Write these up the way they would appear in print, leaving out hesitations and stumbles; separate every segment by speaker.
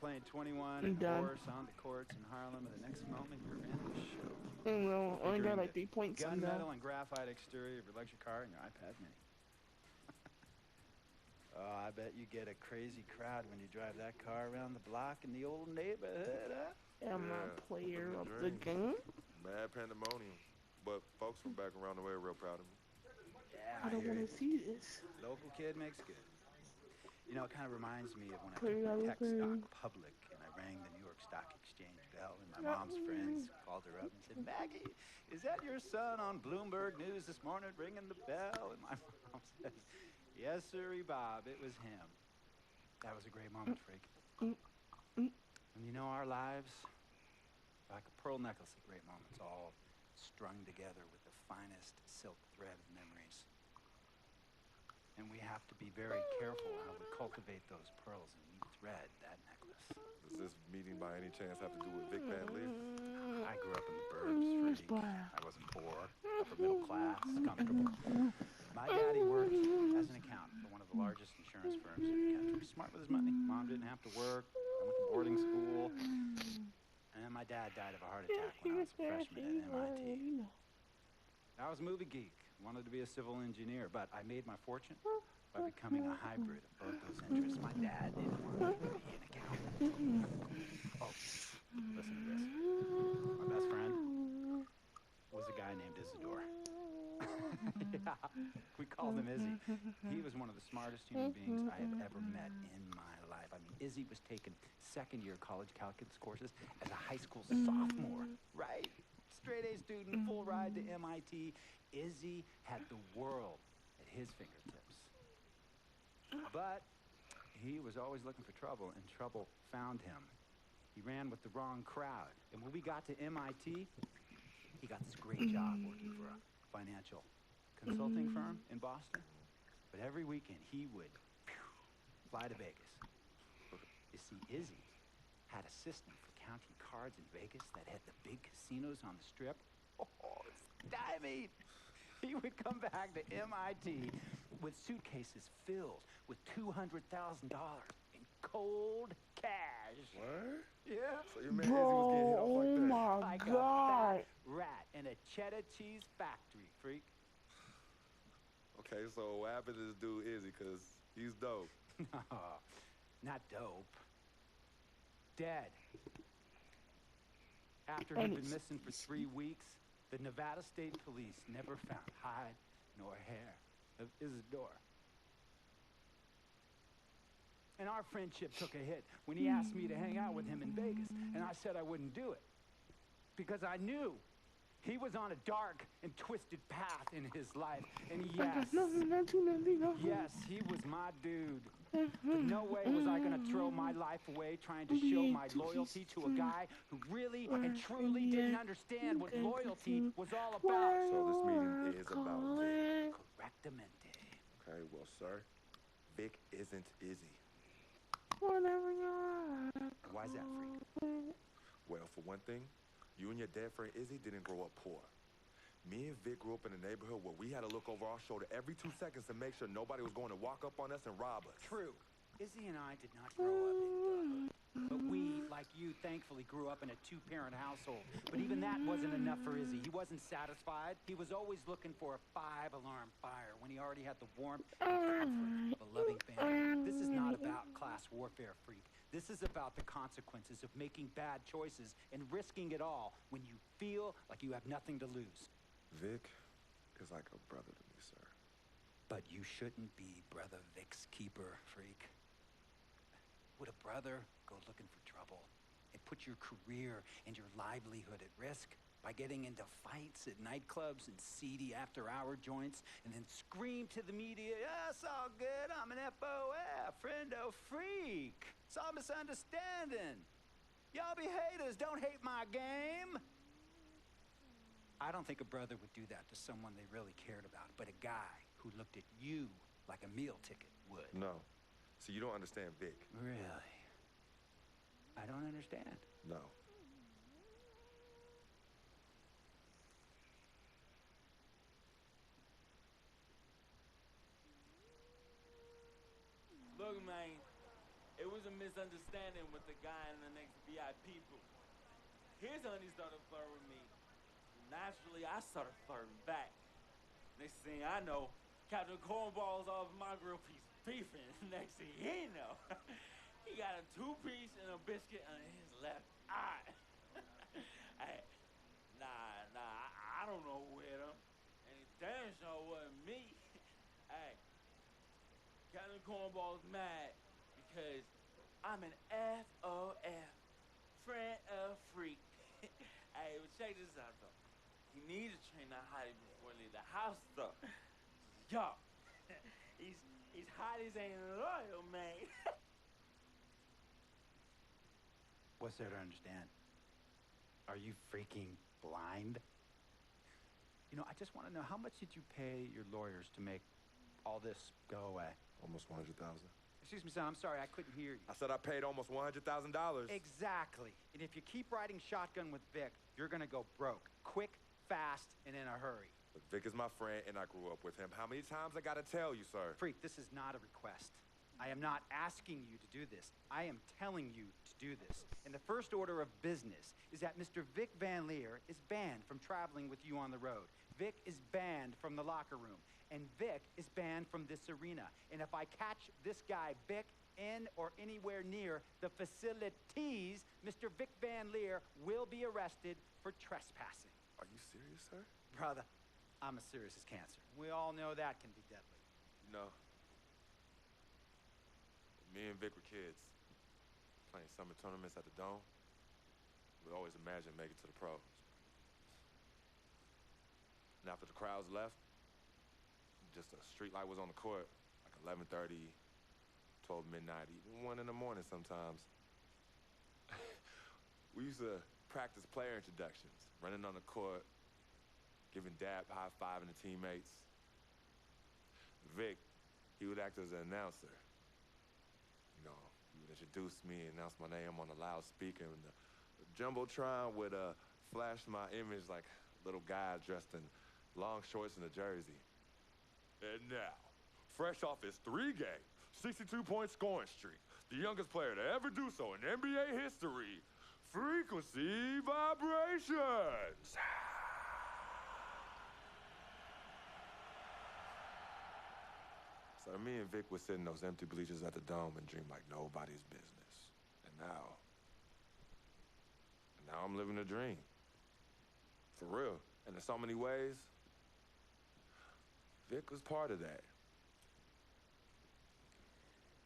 Speaker 1: playing 21 and horse on the courts in Harlem, and the next moment you're in the show.
Speaker 2: Well, I only got like 3 points.
Speaker 1: Gunmetal and graphite exterior of your luxury car and your iPad mini. Oh, I bet you get a crazy crowd when you drive that car around the block in the old neighborhood, huh?
Speaker 2: Am I a player of the game?
Speaker 3: Mad pandemonium. But folks from back around the way are real proud of me.
Speaker 1: Yeah,
Speaker 2: I don't want to see this.
Speaker 1: Local kid makes good. You know, it kind of reminds me of when I took the tech stock public and I rang the New York Stock Exchange bell and my mom's friends called her up and said, Maggie, is that your son on Bloomberg News this morning ringing the bell? And my mom says, yes, sirree, Bob, it was him. That was a great moment, freak. And you know, our lives are like a pearl necklace of great moments, all strung together with the finest silk thread of memories. And we have to be very careful how we cultivate those pearls and weave thread that necklace.
Speaker 3: Does this meeting by any chance have to do with Vic Van Lee?
Speaker 1: I grew up in the burbs, freak. I wasn't poor, upper middle class, comfortable. My daddy worked as an accountant for one of the largest insurance firms in the country. Smart with his money. Mom didn't have to work. I went to boarding school. And my dad died of a heart attack when I was a freshman at MIT. I was a movie geek. Wanted to be a civil engineer, but I made my fortune by becoming a hybrid of both those interests. My dad didn't want me to be an accountant. Oh, listen to this. My best friend was a guy named Isidore. Yeah, we called him Izzy. He was one of the smartest human beings I have ever met in my life. I mean, Izzy was taking second-year college calculus courses as a high school sophomore, right? Straight-A student, full ride to MIT. Izzy had the world at his fingertips. But he was always looking for trouble, and trouble found him. He ran with the wrong crowd. And when we got to MIT, he got this great job working for a financial consulting firm in Boston. But every weekend, he would fly to Vegas. You see, Izzy had a system for counting cards in Vegas that had the big casinos on the strip. Oh, stymied! He would come back to MIT with suitcases filled with $200,000 in cold cash.
Speaker 3: What?
Speaker 1: Yeah.
Speaker 3: So your man Izzy was getting hit off like that?
Speaker 2: Oh my
Speaker 1: like
Speaker 2: God.
Speaker 1: a fat rat in a cheddar cheese factory, freak.
Speaker 3: Okay, so what happened to this dude Izzy? Because he's dope.
Speaker 1: No, not dope. Dead. After he'd been missing for 3 weeks, the Nevada State Police never found hide nor hair of Isidore. And our friendship took a hit when he asked me to hang out with him in Vegas, and I said I wouldn't do it. Because I knew he was on a dark and twisted path in his life. And yes, he was my dude. But no way was I gonna throw my life away trying to show my loyalty to a guy who really and truly didn't understand what loyalty was all about.
Speaker 3: So this meeting is about Vic.
Speaker 1: Correctamente.
Speaker 3: Okay, well, sir, Vic isn't Izzy.
Speaker 1: Why's that, freak?
Speaker 3: Well, for one thing, you and your dead friend Izzy didn't grow up poor. Me and Vic grew up in a neighborhood where we had to look over our shoulder every 2 seconds to make sure nobody was going to walk up on us and rob us.
Speaker 1: True. Izzy and I did not grow up in the hood. But we, like you, thankfully grew up in a 2-parent household. But even that wasn't enough for Izzy. He wasn't satisfied. He was always looking for a 5-alarm fire when he already had the warmth and comfort of a loving family. This is not about class warfare, freak. This is about the consequences of making bad choices and risking it all when you feel like you have nothing to lose.
Speaker 3: Vic is like a brother to me, sir.
Speaker 1: But you shouldn't be Brother Vic's keeper, freak. Would a brother go looking for trouble and put your career and your livelihood at risk by getting into fights at nightclubs and seedy after-hour joints and then scream to the media, yeah, it's all good, I'm an FOF, friendo freak. It's all misunderstanding. Y'all be haters, don't hate my game. I don't think a brother would do that to someone they really cared about, but a guy who looked at you like a meal ticket would.
Speaker 3: No. So you don't understand Vic.
Speaker 1: Really? I don't understand.
Speaker 3: No.
Speaker 4: Look, man, if was a misunderstanding with the guy in the next VIP booth. His honey started flirting with me. Naturally, I started flirting back. Next thing I know, Captain Cornball's off my grill piece beefing. Next thing he know, he got a 2-piece and a biscuit on his left eye. Hey, I don't know who hit him. And it damn sure wasn't me. Hey, Captain Cornball's mad because I'm an FOF, friend of freak. Hey, but check this out though. He needs to train that hottie before he leave the house though. Yo, he's hotties ain't loyal, man.
Speaker 1: What's there to understand? Are you freaking blind? You know, I just want to know, how much did you pay your lawyers to make all this go away?
Speaker 3: Almost 100,000.
Speaker 1: Excuse me, son, I'm sorry, I couldn't hear you.
Speaker 3: I said I paid almost $100,000.
Speaker 1: Exactly. And if you keep riding shotgun with Vic, you're gonna go broke. Quick, fast, and in a hurry.
Speaker 3: But Vic is my friend, and I grew up with him. How many times I gotta tell you, sir?
Speaker 1: Freak, this is not a request. I am not asking you to do this. I am telling you to do this. And the first order of business is that Mr. Vic Van Leer is banned from traveling with you on the road. Vic is banned from the locker room. And Vic is banned from this arena. And if I catch this guy, Vic, in or anywhere near the facilities, Mr. Vic Van Leer will be arrested for trespassing.
Speaker 3: Are you serious, sir?
Speaker 1: Brother, I'm as serious as cancer. We all know that can be deadly.
Speaker 3: No. Me and Vic were kids, playing summer tournaments at the Dome. We always imagined making it to the pros. And after the crowds left, just a street light was on the court, like 11:30, 12 midnight, even 1 in the morning sometimes. We used to practice player introductions, running on the court, giving dab, high-fiving the teammates. Vic, he would act as an announcer. You know, he would introduce me and announce my name on a loudspeaker, and the Jumbotron would flash my image like a little guy dressed in long shorts and a jersey. And now, fresh off his 3-game, 62-point scoring streak, the youngest player to ever do so in NBA history, Frequency Vibrations. So me and Vic would sit in those empty bleachers at the Dome and dream like nobody's business. And now I'm living a dream. For real. And in so many ways, Vic was part of that.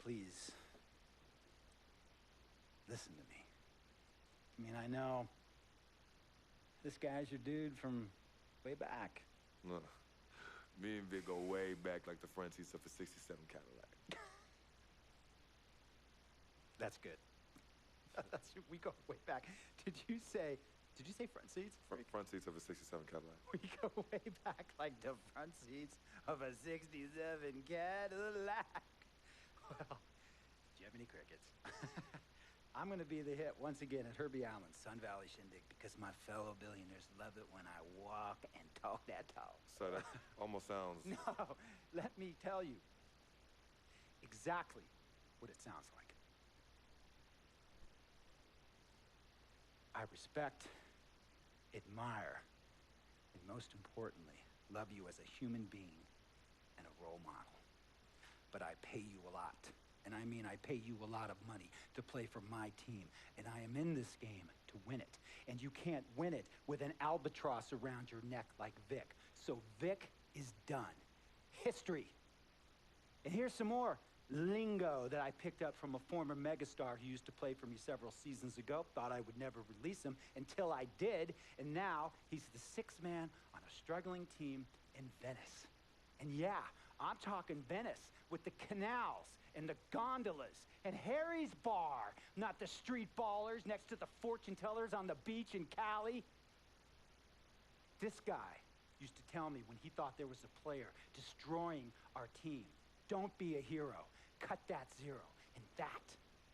Speaker 1: Please, listen to me. I mean, I know this guy's your dude from way back.
Speaker 3: Look, me and Vic go way back like the front seats of a '67 Cadillac.
Speaker 1: That's good. We go way back. Did you say front seats?
Speaker 3: Front seats of a '67 Cadillac.
Speaker 1: We go way back like the front seats of a '67 Cadillac. Well, do you have any crickets? I'm gonna be the hit once again at Herbie Allen's Sun Valley Shindig because my fellow billionaires love it when I walk and talk that talk.
Speaker 3: So that almost sounds...
Speaker 1: No, let me tell you exactly what it sounds like. I respect, admire, and most importantly, love you as a human being and a role model. But I pay you a lot. And I mean, I pay you a lot of money to play for my team. And I am in this game to win it. And you can't win it with an albatross around your neck like Vic. So Vic is done. History. And here's some more lingo that I picked up from a former megastar who used to play for me several seasons ago. Thought I would never release him until I did. And now he's the sixth man on a struggling team in Venice. And yeah, I'm talking Venice with the canals and the gondolas and Harry's bar, not the street ballers next to the fortune tellers on the beach in Cali. This guy used to tell me when he thought there was a player destroying our team, don't be a hero, cut that zero. And that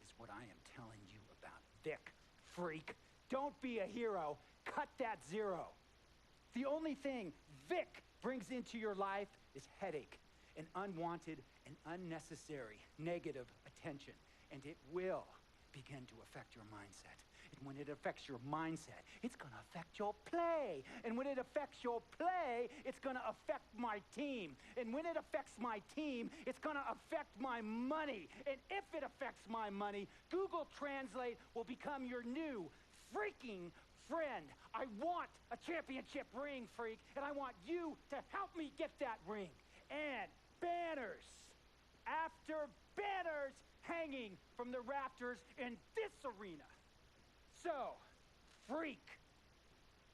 Speaker 1: is what I am telling you about Vic, freak. Don't be a hero, cut that zero. The only thing Vic brings into your life is headache and unwanted and unnecessary negative attention. and it will begin to affect your mindset. And when it affects your mindset, it's going to affect your play. And when it affects your play, it's going to affect my team. And when it affects my team, it's going to affect my money. And if it affects my money, Google Translate will become your new freaking friend. I want a championship ring, freak, and I want you to help me get that ring. And banners after banners hanging from the rafters in this arena. So, freak,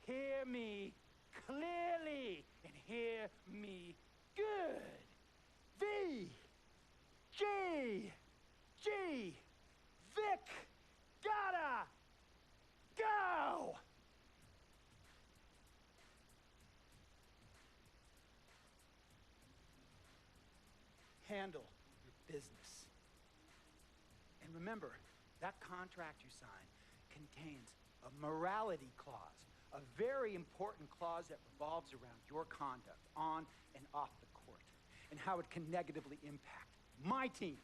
Speaker 1: hear me clearly and hear me good. V, G, Vic, gotta go! Handle your business. And remember, that contract you sign contains a morality clause, a very important clause that revolves around your conduct on and off the court, and how it can negatively impact my team.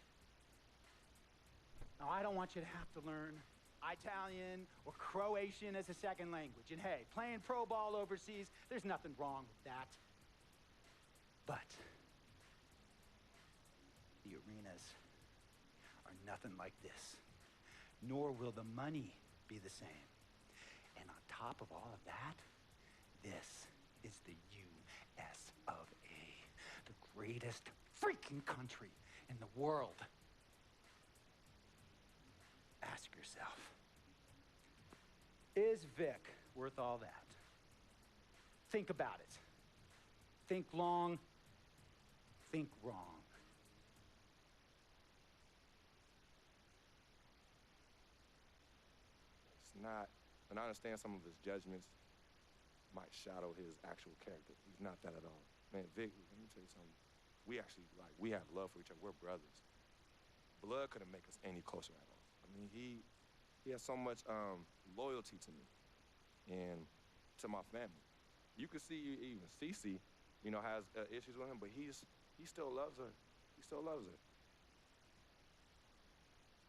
Speaker 1: Now, I don't want you to have to learn Italian or Croatian as a second language. And hey, playing pro ball overseas, there's nothing wrong with that. But the arenas are nothing like this, nor will the money be the same. And on top of all of that, this is the US of A, the greatest freaking country in the world. Ask yourself, is Vic worth all that? Think about it. Think long, think wrong.
Speaker 3: It's not, and I understand some of his judgments might shadow his actual character. He's not that at all. Man, Vic, let me tell you something. We actually, we have love for each other. We're brothers. Blood couldn't make us any closer at all. I mean, he has so much loyalty to me and to my family. You can see even Cece, has issues with him, but he still loves her. He still loves her.